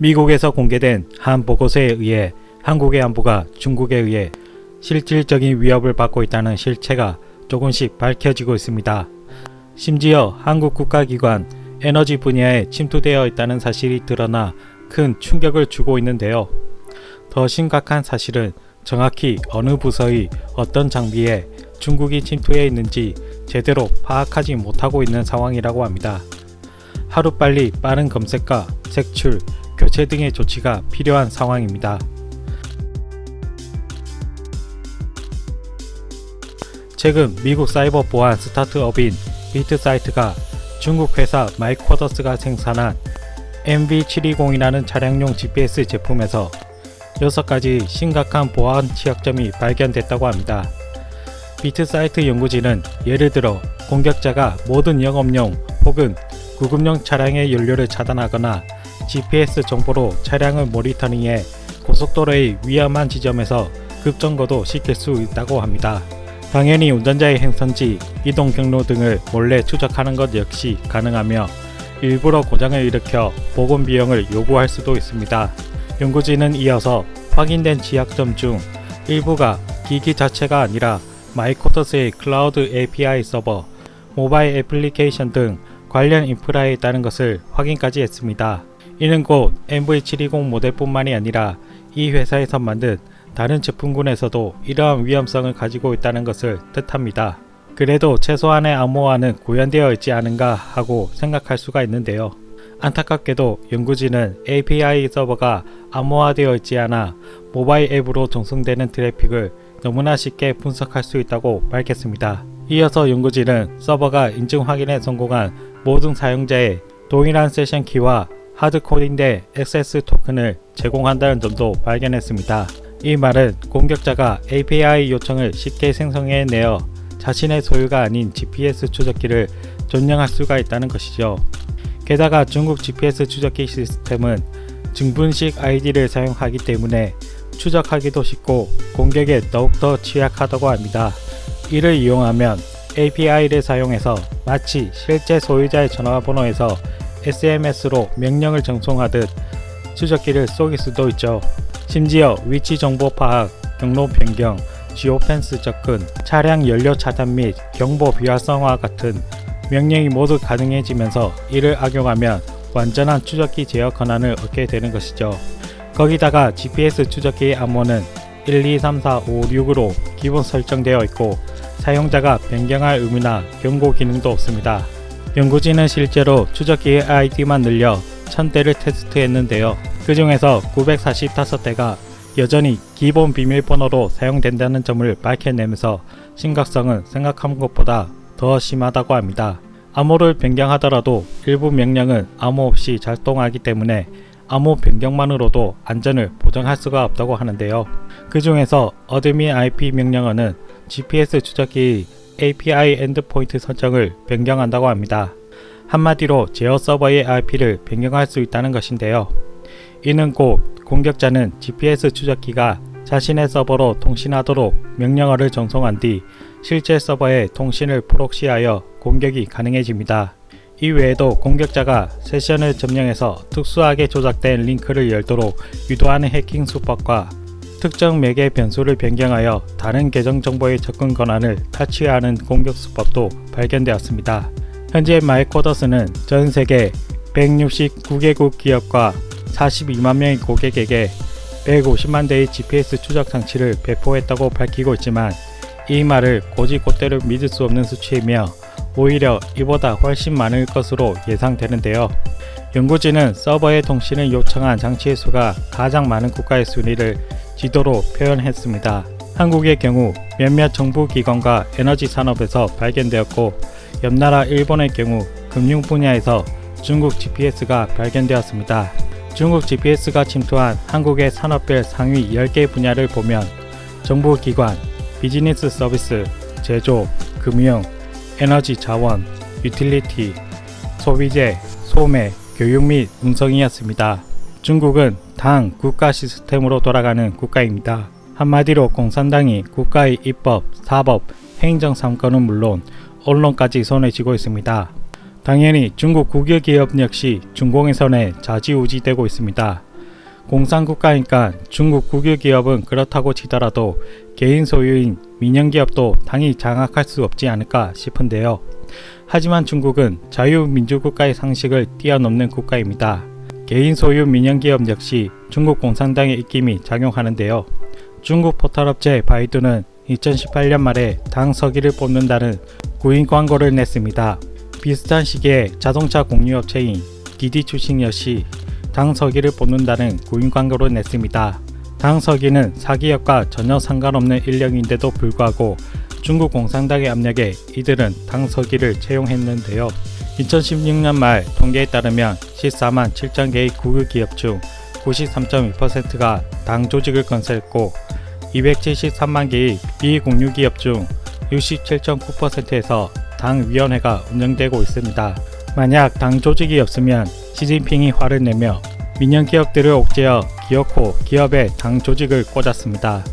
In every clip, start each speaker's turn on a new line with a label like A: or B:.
A: 미국에서 공개된 한 보고서에 의해 한국의 안보가 중국에 의해 실질적인 위협을 받고 있다는 실체가 조금씩 밝혀지고 있습니다. 심지어 한국 국가기관 에너지 분야에 침투되어 있다는 사실이 드러나 큰 충격을 주고 있는데요. 더 심각한 사실은 정확히 어느 부서의 어떤 장비에 중국이 침투해 있는지 제대로 파악하지 못하고 있는 상황이라고 합니다. 하루빨리 빠른 검색과 색출, 교체 등의 조치가 필요한 상황입니다. 최근 미국 사이버 보안 스타트업인 비트사이트가 중국 회사 마이쿼더스가 생산한 MV720이라는 차량용 GPS 제품에서 6가지 심각한 보안 취약점이 발견됐다고 합니다. 비트사이트 연구진은 예를 들어 공격자가 모든 영업용 혹은 구급용 차량의 연료를 차단하거나 GPS 정보로 차량을 모니터링해 고속도로의 위험한 지점에서 급정거도 시킬 수 있다고 합니다. 당연히 운전자의 행선지, 이동 경로 등을 몰래 추적하는 것 역시 가능하며 일부러 고장을 일으켜 복원 비용을 요구할 수도 있습니다. 연구진은 이어서 확인된 취약점 중 일부가 기기 자체가 아니라 마이쿼더스의 클라우드 API 서버, 모바일 애플리케이션 등 관련 인프라에 있다는 것을 확인까지 했습니다. 이는 곧 MV720 모델뿐만이 아니라 이 회사에서 만든 다른 제품군에서도 이러한 위험성을 가지고 있다는 것을 뜻합니다. 그래도 최소한의 암호화는 구현되어 있지 않은가 하고 생각할 수가 있는데요. 안타깝게도 연구진은 API 서버가 암호화되어 있지 않아 모바일 앱으로 전송되는 트래픽을 너무나 쉽게 분석할 수 있다고 밝혔습니다. 이어서 연구진은 서버가 인증 확인에 성공한 모든 사용자의 동일한 세션 키와 하드코딩된 액세스 토큰을 제공한다는 점도 발견했습니다. 이 말은 공격자가 API 요청을 쉽게 생성해내어 자신의 소유가 아닌 GPS 추적기를 점령할 수가 있다는 것이죠. 게다가 중국 GPS 추적기 시스템은 증분식 ID를 사용하기 때문에 추적하기도 쉽고 공격에 더욱더 취약하다고 합니다. 이를 이용하면 API를 사용해서 마치 실제 소유자의 전화번호에서 SMS로 명령을 전송하듯 추적기를 속일 수도 있죠. 심지어 위치 정보 파악, 경로 변경, 지오펜스 접근, 차량 연료 차단 및 경보 비활성화 같은 명령이 모두 가능해지면서 이를 악용하면 완전한 추적기 제어 권한을 얻게 되는 것이죠. 거기다가 GPS 추적기의 암호는 1, 2, 3, 4, 5, 6으로 기본 설정되어 있고 사용자가 변경할 의무나 경고 기능도 없습니다. 연구진은 실제로 추적기의 ID만 늘려 1000대를 테스트했는데요. 그 중에서 945대가 여전히 기본 비밀번호로 사용된다는 점을 밝혀내면서 심각성은 생각한 것보다 더 심하다고 합니다. 암호를 변경하더라도 일부 명령은 암호 없이 작동하기 때문에 암호 변경만으로도 안전을 보장할 수가 없다고 하는데요. 그 중에서 어드민 IP 명령어는 GPS 추적기의 API 엔드포인트 설정을 변경한다고 합니다. 한마디로 제어 서버의 IP를 변경할 수 있다는 것인데요. 이는 곧 공격자는 GPS 추적기가 자신의 서버로 통신하도록 명령어를 전송한 뒤 실제 서버에 통신을 프록시하여 공격이 가능해집니다. 이 외에도 공격자가 세션을 점령해서 특수하게 조작된 링크를 열도록 유도하는 해킹 수법과 특정 매개 변수를 변경하여 다른 계정 정보의 접근 권한을 탈취하는 공격 수법도 발견되었습니다. 현재 마이쿼더스는 전 세계 169개국 기업과 42만 명의 고객에게 150만 대의 GPS 추적 장치를 배포했다고 밝히고 있지만 이 말을 곧이곧대로 믿을 수 없는 수치이며 오히려 이보다 훨씬 많을 것으로 예상되는데요. 연구진은 서버의 통신을 요청한 장치의 수가 가장 많은 국가의 순위를 지도로 표현했습니다. 한국의 경우 몇몇 정부기관과 에너지 산업에서 발견되었고 옆나라 일본의 경우 금융 분야에서 중국 GPS가 발견되었습니다. 중국 GPS가 침투한 한국의 산업별 상위 10개 분야를 보면 정부기관, 비즈니스 서비스, 제조, 금융, 에너지 자원, 유틸리티, 소비재, 소매, 교육 및 운송이었습니다. 중국은 당 국가 시스템으로 돌아가는 국가입니다. 한마디로 공산당이 국가의 입법, 사법, 행정 3권은 물론 언론까지 손에 쥐고 있습니다. 당연히 중국 국유기업 역시 중공의 손에 좌지우지되고 있습니다. 공산국가니까 중국 국유기업은 그렇다고 치더라도 개인 소유인 민영기업도 당이 장악할 수 없지 않을까 싶은데요. 하지만 중국은 자유민주국가의 상식을 뛰어넘는 국가입니다. 개인 소유 민영기업 역시 중국 공산당의 입김이 작용하는데요. 중국 포털업체 바이두는 2018년 말에 당 서기를 뽑는다는 구인 광고를 냈습니다. 비슷한 시기에 자동차 공유업체인 디디 출신 역시 당 서기를 뽑는다는 구인 광고를 냈습니다. 당 서기는 사기업과 전혀 상관없는 인력인데도 불구하고 중국 공산당의 압력에 이들은 당 서기를 채용했는데요. 2016년 말 통계에 따르면 14만 7천 개의 국유기업 중 93.2%가 당 조직을 건설했고 273만 개의 비공유기업 중 67.9%에서 당 위원회가 운영되고 있습니다. 만약 당 조직이 없으면 시진핑이 화를 내며 민영기업들을 옥죄어 기어코 기업에 당 조직을 꽂았습니다.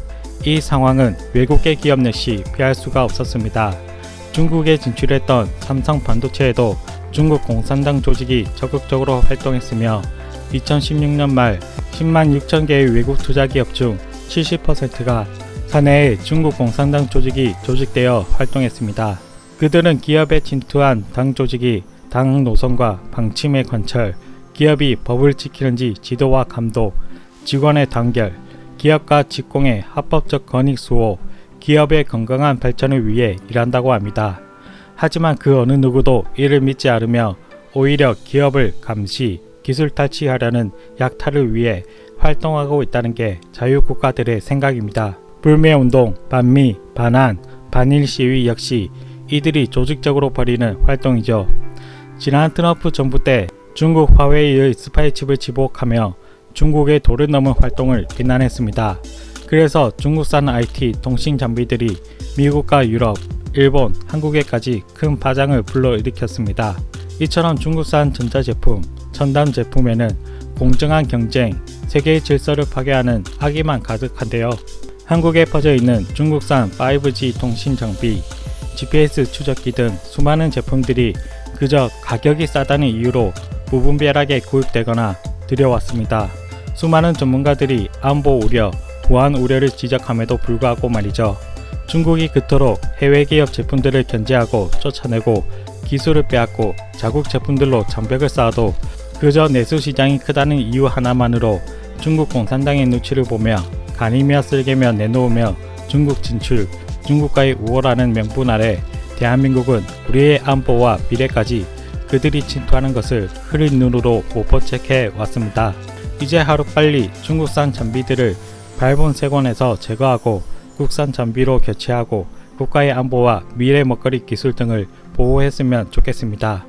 A: 이 상황은 외국계 기업 역시 피할 수가 없었습니다. 중국에 진출했던 삼성 반도체에도 중국 공산당 조직이 적극적으로 활동했으며 2016년 말 10만 6천 개의 외국 투자기업 중 70%가 사내에 중국 공산당 조직이 조직되어 활동했습니다. 그들은 기업에 침투한 당 조직이 당 노선과 방침의 관철, 기업이 법을 지키는지 지도와 감독, 직원의 단결, 기업과 직공의 합법적 권익 수호, 기업의 건강한 발전을 위해 일한다고 합니다. 하지만 그 어느 누구도 이를 믿지 않으며 오히려 기업을 감시, 기술 탈취하려는 약탈을 위해 활동하고 있다는 게 자유국가들의 생각입니다. 불매운동, 반미, 반한, 반일 시위 역시 이들이 조직적으로 벌이는 활동이죠. 지난 트럼프 정부 때 중국 화웨이의 스파이칩을 지목하며 중국의 도를 넘은 활동을 비난했습니다. 그래서 중국산 IT 통신 장비들이 미국과 유럽, 일본, 한국에까지 큰 파장을 불러일으켰습니다. 이처럼 중국산 전자제품, 첨단 제품에는 공정한 경쟁, 세계의 질서를 파괴하는 악의만 가득한데요. 한국에 퍼져 있는 중국산 5G 통신 장비, GPS 추적기 등 수많은 제품들이 그저 가격이 싸다는 이유로 무분별하게 구입되거나 들여왔습니다. 수많은 전문가들이 안보 우려, 보안 우려를 지적함에도 불구하고 말이죠. 중국이 그토록 해외 기업 제품들을 견제하고 쫓아내고 기술을 빼앗고 자국 제품들로 장벽을 쌓아도 그저 내수 시장이 크다는 이유 하나만으로 중국 공산당의 눈치를 보며 간이며 쓸개며 내놓으며 중국 진출, 중국과의 우호라는 명분 아래 대한민국은 우리의 안보와 미래까지 그들이 침투하는 것을 흐린 눈으로 못 포착해 왔습니다. 이제 하루빨리 중국산 장비들을 발본색원에서 제거하고 국산 장비로 교체하고 국가의 안보와 미래 먹거리 기술 등을 보호했으면 좋겠습니다.